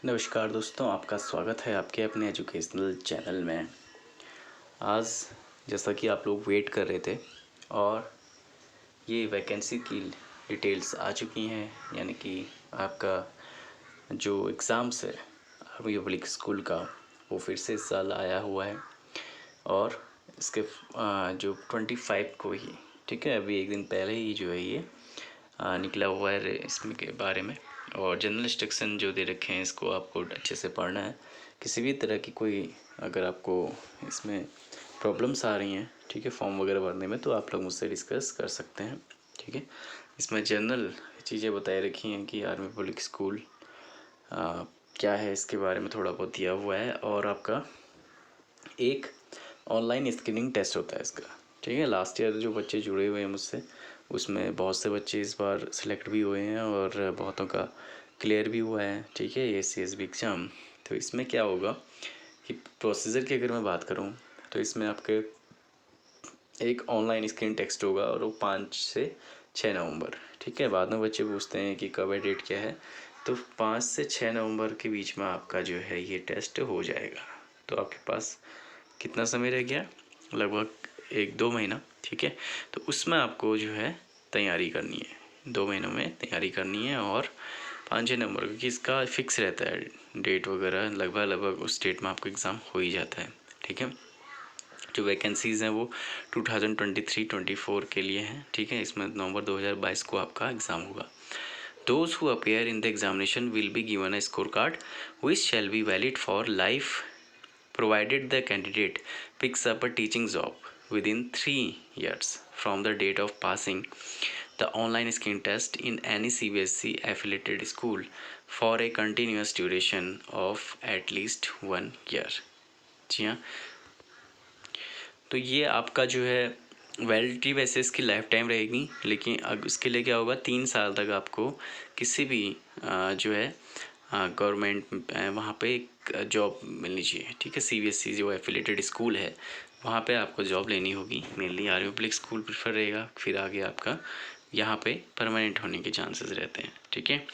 नमस्कार दोस्तों, आपका स्वागत है आपके अपने एजुकेशनल चैनल में। आज जैसा कि आप लोग वेट कर रहे थे और ये वैकेंसी की डिटेल्स आ चुकी हैं, यानी कि आपका जो एग्ज़ाम्स है आर्मी पब्लिक स्कूल का वो फिर से इस साल आया हुआ है और इसके जो 25 को ही, ठीक है, अभी एक दिन पहले ही जो है ये निकला हुआ है इसमें के बारे में। और जनरल इंस्ट्रक्शन जो दे रखे हैं इसको आपको अच्छे से पढ़ना है। किसी भी तरह की कोई अगर आपको इसमें प्रॉब्लम्स आ रही हैं, ठीक है, फॉर्म वगैरह भरने में, तो आप लोग मुझसे डिस्कस कर सकते हैं, ठीक है। इसमें जनरल चीज़ें बताई रखी हैं कि आर्मी पब्लिक स्कूल क्या है, इसके बारे में थोड़ा बहुत दिया हुआ है। और आपका एक ऑनलाइन स्क्रीनिंग टेस्ट होता है इसका, ठीक है। लास्ट ईयर जो बच्चे जुड़े हुए हैं मुझसे, उसमें बहुत से बच्चे इस बार सिलेक्ट भी हुए हैं और बहुतों का क्लियर भी हुआ है, ठीक है, ये CSB एग्ज़ाम। तो इसमें क्या होगा कि प्रोसीजर की अगर मैं बात करूँ तो इसमें आपके एक ऑनलाइन स्क्रीन टेस्ट होगा और वो 5 से 6 नवंबर, ठीक है। बाद में बच्चे पूछते हैं कि कब है, डेट क्या है, तो 5 से 6 नवंबर के बीच में आपका जो है ये टेस्ट हो जाएगा। तो आपके पास कितना समय रह गया, लगभग 1-2 महीना, ठीक है। तो उसमें आपको जो है तैयारी करनी है, 2 महीनों में तैयारी करनी है। और 5-6 नंबर, क्योंकि इसका फिक्स रहता है डेट वगैरह, लगभग उस डेट में आपको एग्ज़ाम हो ही जाता है, ठीक है। जो वैकेंसीज़ हैं वो 2023-24 के लिए हैं, ठीक है। इसमें नवंबर 2022 को आपका एग्ज़ाम होगा। Those who appear in the examination will be given a scorecard which shall be valid for life provided the candidate picks up a teaching job within 3 years from the date of passing the online screen test in any CBSE affiliated school for a continuous duration of at least 1 year। जी हाँ, तो ये आपका जो है validity वैसे इसकी life time रहेगी, लेकिन अब इसके लिए क्या होगा, 3 साल तक आपको किसी भी जो है गवर्नमेंट वहाँ पे एक जॉब मिलनी चाहिए, ठीक है। CBSE जो एफिलेटेड स्कूल है वहाँ पे आपको जॉब लेनी होगी। Mainly army public school prefer रहेगा, फिर आगे आपका यहाँ पे परमानेंट होने के चांसेस रहते हैं, ठीक है।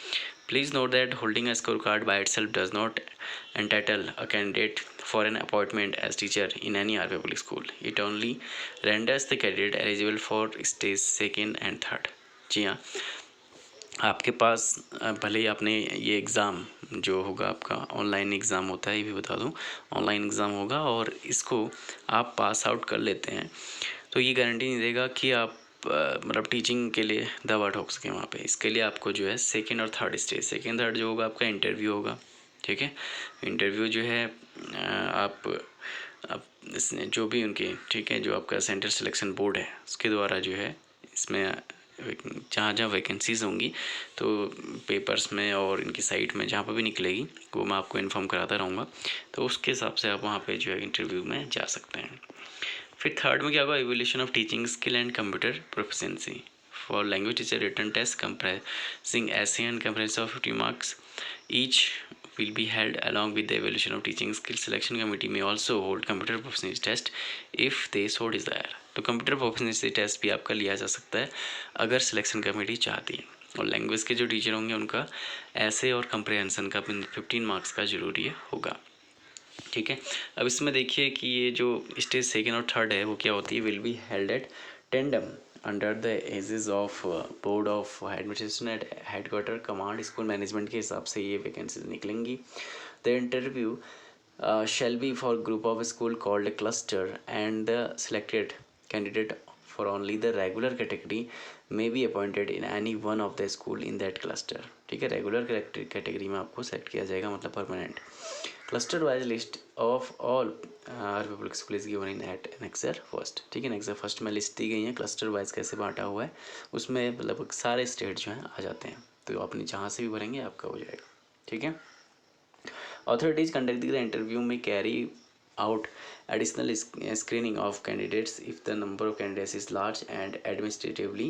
Please note that holding a scorecard by itself does not entitle a candidate for an appointment as teacher in any army public school. It only renders the candidate eligible for stage 2nd and 3rd। जी हाँ, आपके पास भले ही आपने ये exam जो होगा आपका online exam होता है, ये भी बता दूँ, ऑनलाइन एग्ज़ाम होगा और इसको आप पास आउट कर लेते हैं तो ये गारंटी नहीं देगा कि आप मतलब टीचिंग के लिए दवा ठोक सकें वहाँ पे। इसके लिए आपको जो है 2nd और 3rd स्टेज, 2nd 3rd जो होगा आपका इंटरव्यू होगा, ठीक है। इंटरव्यू जो है आप जो भी उनके, ठीक है, जो आपका सेंटर सिलेक्शन बोर्ड है उसके द्वारा जो है इसमें जहाँ जहाँ वैकेंसीज़ होंगी तो पेपर्स में और इनकी साइट में जहाँ पर भी निकलेगी वो मैं आपको इन्फॉर्म कराता रहूँगा, तो उसके हिसाब से आप वहाँ पे जो है इंटरव्यू में जा सकते हैं। फिर 3rd में क्या होगा, evolution of teaching skill and computer proficiency for language teacher written test comprising essay and comprehension of 50 marks each will be held along with the evaluation of teaching skill। Selection committee may also hold computer proficiency test if they so desire। तो computer proficiency test भी आपका लिया जा सकता है अगर selection committee चाहती है। और लैंग्वेज के जो टीचर होंगे उनका ऐसे और कंप्रहेंशन का 15 मार्क्स का जरूरी होगा, ठीक है। अब इसमें देखिए कि ये जो स्टेज 2nd और 3rd है वो क्या होती है, will be held at tandem under the aegis of board of administration at headquarter command school management के हिसाब से ये वैकेंसीज निकलेंगी। The interview shall be for group of school called a cluster and the selected candidate for only the regular category may be appointed in any one of the school in that cluster। ठीक है, regular category में आपको select किया जाएगा, मतलब permanent. Cluster wise list of all army public school is given in at annexure first. ठीक है, annexure first में लिस्ट दी गई है क्लस्टर वाइज कैसे बांटा हुआ है, उसमें लगभग सारे स्टेट जो हैं आ जाते हैं, तो अपनी जहाँ से भी भरेंगे आपका हो जाएगा, ठीक है। Authorities conducting the interview may carry out additional screening of candidates if the number of candidates is large and administratively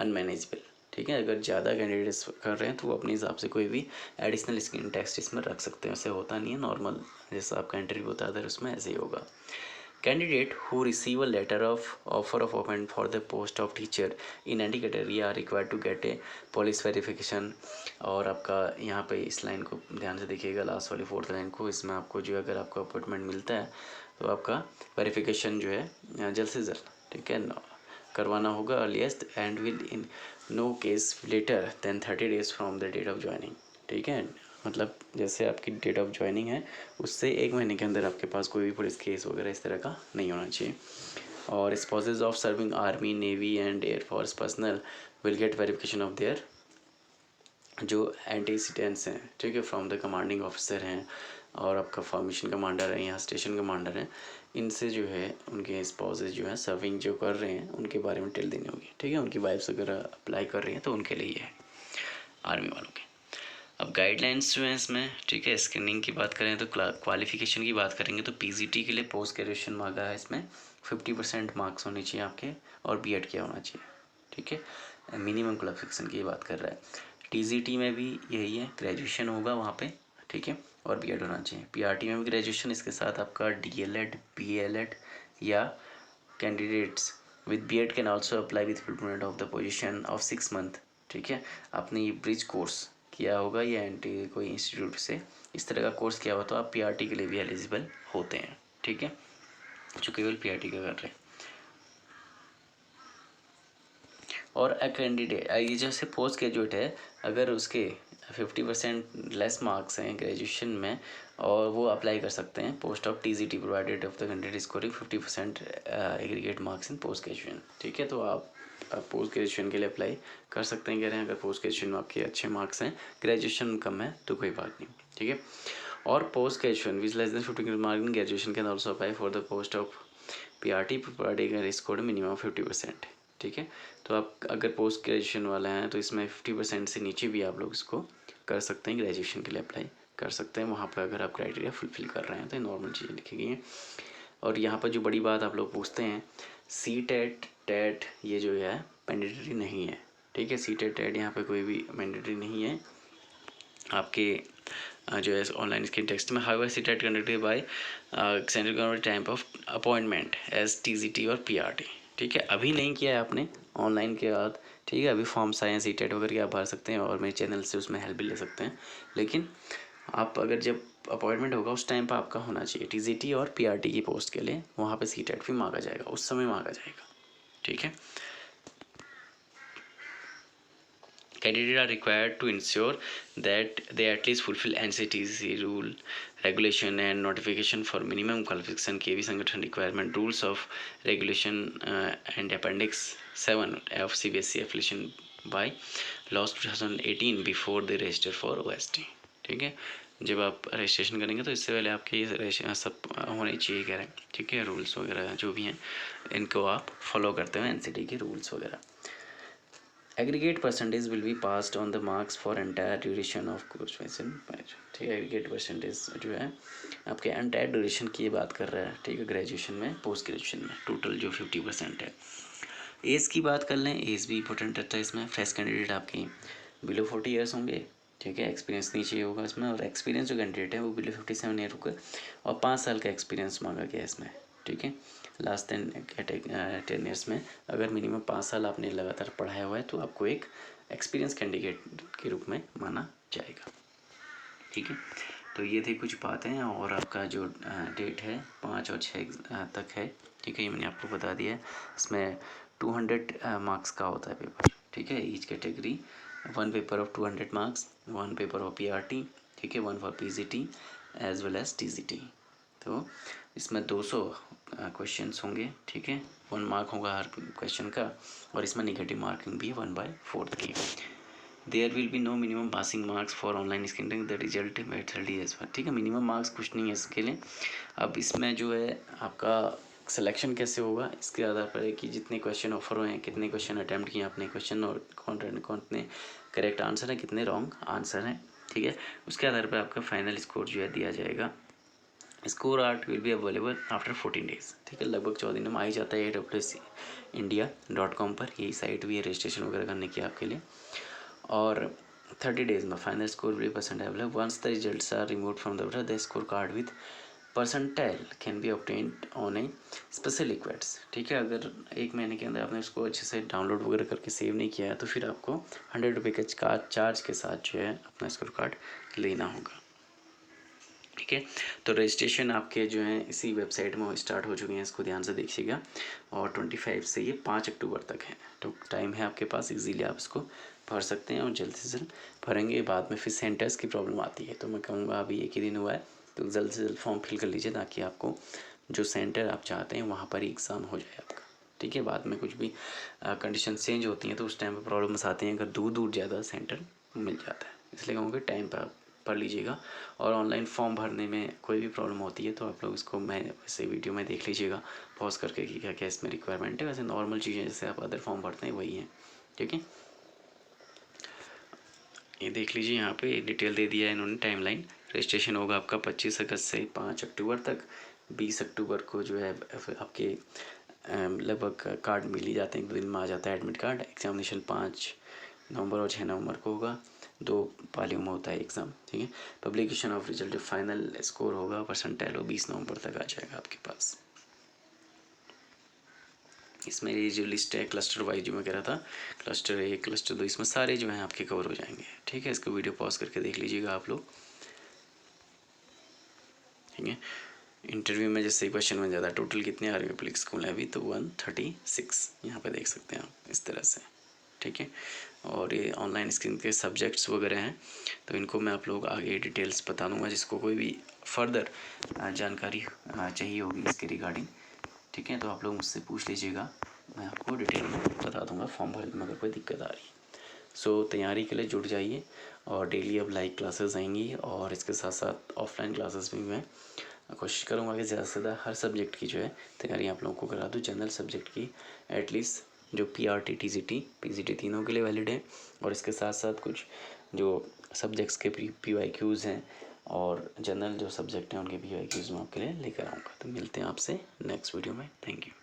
unmanageable। ठीक है, अगर ज़्यादा कैंडिडेट्स कर रहे हैं तो वो अपने हिसाब से कोई भी एडिशनल स्क्रीन टेस्ट इसमें रख सकते हैं। ऐसे होता नहीं है, नॉर्मल जैसा आपका इंटरव्यू होता है उसमें ऐसे ही होगा। Candidate who receive a letter of offer of appointment for the post of teacher in any category are required to get a police verification। और आपका यहाँ पे इस लाइन को ध्यान से देखिएगा, लास्ट वाली 4th लाइन को। इसमें आपको जो है अगर आपको अपॉइंटमेंट मिलता है तो आपका वेरिफिकेशन जो है जल्द से जल्द, ठीक है, करवाना होगा earliest and will in no case later than 30 days from the date of joining. ठीक है, मतलब जैसे आपकी डेट ऑफ ज्वाइनिंग है उससे 1 महीने के अंदर आपके पास कोई भी पुलिस केस वगैरह इस तरह का नहीं होना चाहिए। और spouses of serving army, navy and air force personal will get verification of their जो एंटीसीडेंट्स हैं, ठीक है, फ्रॉम द कमांडिंग ऑफिसर हैं और आपका फॉर्मेशन कमांडर है या स्टेशन कमांडर है, इनसे जो है उनके स्पाउसेस जो हैं सर्विंग जो कर रहे हैं उनके बारे में डिटेल देनी होगी। ठीक है, उनकी वाइफ्स अगर अप्लाई कर रही हैं तो उनके लिए है आर्मी वालों के। अब गाइडलाइंस जो है इसमें, ठीक है, स्क्रीनिंग की बात करें तो क्वालिफिकेशन की बात करेंगे तो पीजीटी के लिए पोस्ट ग्रेजुएशन मांगा है इसमें 50% मार्क्स होने चाहिए आपके और बीएड किया होना चाहिए। ठीक है, मिनिमम क्वालिफिकेशन की बात कर रहा है। टीजीटी में भी यही है, ग्रेजुएशन होगा वहाँ पे, ठीक है, और बीएड होना चाहिए। पीआरटी में भी ग्रेजुएशन, इसके साथ आपका डीएलएड, बीएलएड या candidates with BEd can also apply with fulfilment of the position of 6 month। ठीक है, आपने ये ब्रिज कोर्स किया होगा या एंटी कोई इंस्टीट्यूट से इस तरह का कोर्स किया हुआ तो आप पीआरटी के लिए भी एलिजिबल होते हैं। ठीक है, जो केवल पीआरटी का कर रहे हैं। और अ कैंडिडेट ये जैसे पोस्ट ग्रेजुएट है, अगर उसके 50% लेस मार्क्स हैं ग्रेजुएशन में और वो अप्लाई कर सकते हैं post of TGT provided of the candidate scoring 50% aggregate marks in post graduation. ठीक है, तो आप पोस्ट ग्रेजुएशन के लिए अप्लाई कर सकते हैं, कह रहे हैं अगर पोस्ट ग्रेजुएशन में आपके अच्छे मार्क्स हैं, ग्रेजुएशन कम है तो कोई बात नहीं। ठीक है, और post graduation with less than 50 mark in graduation can also apply for the post of PRT provided score minimum 50%। ठीक है, तो आप अगर पोस्ट ग्रेजुएशन वाला हैं तो इसमें 50% से नीचे भी आप लोग इसको कर सकते हैं, ग्रेजुएशन के लिए अप्लाई कर सकते हैं। वहाँ पर अगर आप क्राइटेरिया फुलफिल कर रहे हैं तो नॉर्मल चीज़ें लिखी गई हैं। और यहाँ पर जो बड़ी बात आप लोग पूछते हैं, सी टेट टेट ये जो है मैंडेटरी नहीं है। ठीक है, सी टेट टेट यहाँ पर कोई भी मैंडेटरी नहीं है आपके जो है ऑनलाइन स्क्रीन टेक्स्ट में। However C TET conducted by central government type of appointment as TGT और पीआरटी। ठीक है, अभी नहीं किया है आपने ऑनलाइन के बाद, ठीक है, अभी फॉर्म्स आए हैं सी टेट वगैरह आप भर सकते हैं और मेरे चैनल से उसमें हेल्प भी ले सकते हैं। लेकिन आप अगर जब अपॉइंटमेंट होगा उस टाइम पर आपका होना चाहिए टीजीटी और पीआरटी की पोस्ट के लिए, वहाँ पे सी टेट भी मांगा जाएगा, उस समय मांगा जाएगा। ठीक है, candidates are required to ensure that they at least fulfill NCTC rule, regulation and notification for minimum qualification KV Sangathan requirement rules of regulation and appendix 7 of CBSE affiliation by laws 2018 before they register for OST। ठीक है, जब आप registration करेंगे तो इससे पहले आपके ये सब होने चाहिए कह रहे हैं। ठीक है, रूल्स वगैरह जो भी हैं इनको आप फॉलो करते हुए एनसीटी के रूल्स वगैरह। Aggregate percentage will be passed on the marks for entire duration of course. ठीक है, एग्रीगेट परसेंटेज जो है आपके एंटायर ड्यूरेशन की बात कर रहा है। ठीक है, ग्रेजुएशन में पोस्ट ग्रेजुएशन में टोटल जो 50% है। एज की बात कर लें, एज भी इंपॉर्टेंट रहता है इसमें। फ्रेश कैंडिडेट आपके बिलो 40 ईयर्स होंगे। ठीक है, एक्सपीरियंस नहीं चाहिए होगा इसमें, और एक्सपीरियंस जो कैंडिडेट है वो बिलो 57 ईयर होगा और 5 साल का एक्सपीरियंस मांगा गया इसमें। ठीक है, लास्ट 10 ईयर्स में अगर मिनिमम 5 साल आपने लगातार पढ़ाया हुआ है तो आपको एक एक्सपीरियंस कैंडिडेट के रूप में माना जाएगा। ठीक है, तो ये थी कुछ बातें। और आपका जो डेट है 5 और 6 तक है। ठीक है, ये मैंने आपको बता दिया है। इसमें 200 मार्क्स का होता है पेपर। ठीक है, each category 1 paper of 200 marks, 1 paper of PRT, ठीक है, 1 for PGT as well as TGT. तो इसमें 200 क्वेश्चंस होंगे। ठीक है, 1 मार्क होगा हर क्वेश्चन का, और इसमें नेगेटिव मार्किंग भी 1/4 की। There will be no minimum passing marks for online screening, the result made 30 days पर। ठीक है, मिनिमम मार्क्स कुछ नहीं है इसके लिए। अब इसमें जो है आपका सिलेक्शन कैसे होगा इसके आधार पर है कि जितने क्वेश्चन ऑफर हुए हैं, कितने क्वेश्चन अटैम्प्ट किए आपने क्वेश्चन, और कितने करेक्ट आंसर है, कितने रॉन्ग आंसर हैं। ठीक है, उसके आधार पर आपका फाइनल स्कोर जो है दिया जाएगा। Score art will be available after 14 days. ठीक है, लगभग 14 दिन में आ ही जाता है AWSindia.com पर, यही साइट भी है रजिस्ट्रेशन वगैरह करने की आपके लिए। और 30 डेज में final score will be percent available. Once the results are remove from the score card with percentile can be obtained on a special request. ठीक है, अगर 1 महीने के अंदर आपने उसको अच्छे से डाउनलोड वगैरह करके सेव नहीं किया है तो फिर आपको 100 रुपये के चार्ज के साथ जो है अपना स्कोर कार्ड लेना होगा। ठीक है, तो रजिस्ट्रेशन आपके जो है इसी वेबसाइट में स्टार्ट हो चुके हैं, इसको ध्यान से देखिएगा। और 25 से ये 5 अक्टूबर तक है, तो टाइम है आपके पास, इजीली आप इसको भर सकते हैं और जल्द से जल्द भरेंगे। बाद में फिर सेंटर्स की प्रॉब्लम आती है, तो मैं कहूँगा अभी 1 ही दिन हुआ है, तो जल्द से जल्द फॉर्म फिल कर लीजिए ताकि आपको जो सेंटर आप चाहते हैं वहाँ पर ही एग्ज़ाम हो जाए आपका। ठीक है, बाद में कुछ भी कंडीशन चेंज होती हैं तो उस टाइम पर प्रॉब्लम्स आती हैं, अगर दूर ज़्यादा सेंटर मिल जाता है, इसलिए कहूँगा टाइम पर आप पढ़ लीजिएगा। और ऑनलाइन फॉर्म भरने में कोई भी प्रॉब्लम होती है तो आप लोग इसको मैं वैसे वीडियो में देख लीजिएगा पॉज करके कि क्या क्या इसमें रिक्वायरमेंट है। वैसे नॉर्मल चीज़ें जैसे आप अदर फॉर्म भरते हैं वही हैं। ठीक है, ये देख लीजिए, यहाँ पे डिटेल दे दिया है इन्होंने टाइमलाइन। रजिस्ट्रेशन होगा आपका 25 अगस्त से 5 अक्टूबर तक। 20 अक्टूबर को जो है आपके लगभग कार्ड मिल ही जाते हैं, 1-2 दिन में आ जाता है एडमिट कार्ड। एग्जामिनेशन 5 नवंबर और 6 नवंबर को होगा, 2 पालियों में होता है एग्ज़ाम। ठीक है, publication of result, final score होगा परसेंटाइल वो 20 नवंबर तक आ जाएगा आपके पास। इसमें ये जो लिस्ट है क्लस्टर वाइज जो मैं कह रहा था, क्लस्टर 1 क्लस्टर 2, इसमें सारे जो हैं आपके कवर हो जाएंगे। ठीक है, इसको वीडियो पॉज करके देख लीजिएगा आप लोग। ठीक है, इंटरव्यू में जैसे क्वेश्चन बन जाता है टोटल कितने आ रहे हैं पब्लिक स्कूल है अभी, तो 136 यहाँ पे देख सकते हैं आप इस तरह से। ठीक है, और ये ऑनलाइन स्क्रीन के सब्जेक्ट्स वगैरह हैं, तो इनको मैं आप लोग आगे डिटेल्स बता दूंगा, जिसको कोई भी फर्दर जानकारी चाहिए होगी इसके रिगार्डिंग। ठीक है, तो आप लोग मुझसे पूछ लीजिएगा, मैं आपको डिटेल में बता दूंगा फॉर्म भरने में अगर कोई दिक्कत आ रही है। सो तैयारी के लिए जुट जाइए, और डेली अब लाइव क्लासेस आएंगी, और इसके साथ साथ ऑफलाइन क्लासेस भी मैं कोशिश करूँगा कि ज़्यादा से ज़्यादा हर सब्जेक्ट की जो है तैयारी आप लोगों को करा दूँ। जनरल सब्जेक्ट की एटलीस्ट जो PRT TCT PCT तीनों के लिए वैलिड है, और इसके साथ साथ कुछ जो सब्जेक्ट्स के PYQs हैं और जनरल जो सब्जेक्ट हैं उनके PYQs मैं आपके लिए लेकर आऊँगा। तो मिलते हैं आपसे नेक्स्ट वीडियो में। Thank you.